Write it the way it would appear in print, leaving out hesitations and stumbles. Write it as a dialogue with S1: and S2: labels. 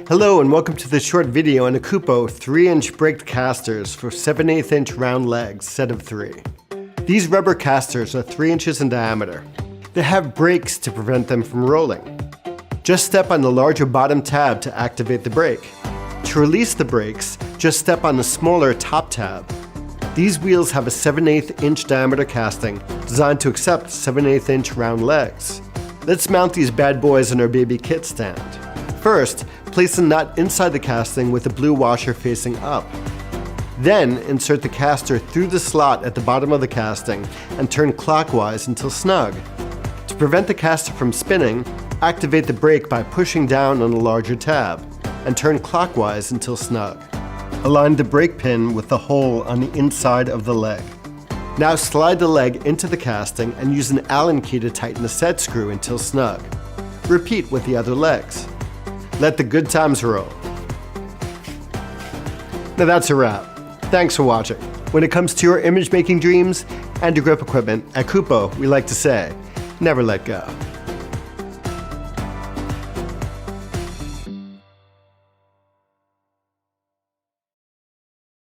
S1: Hello and welcome to this short video on a Kupo 3-inch braked casters for 7/8 inch round legs, set of 3. These rubber casters are 3 inches in diameter. They have brakes to prevent them from rolling. Just step on the larger bottom tab to activate the brake. To release the brakes, just step on the smaller top tab. These wheels have a 7/8 inch diameter casting designed to accept 7/8 inch round legs. Let's mount these bad boys on our baby kit stand. First, place the nut inside the casting with the blue washer facing up. Then, insert the caster through the slot at the bottom of the casting and turn clockwise until snug. To prevent the caster from spinning, activate the brake by pushing down on the larger tab and turn clockwise until snug. Align the brake pin with the hole on the inside of the leg. Now slide the leg into the casting and use an Allen key to tighten the set screw until snug. Repeat with the other legs. Let the good times roll. Now that's a wrap. Thanks for watching. When it comes to your image making dreams and your grip equipment, at Kupo, we like to say, never let go.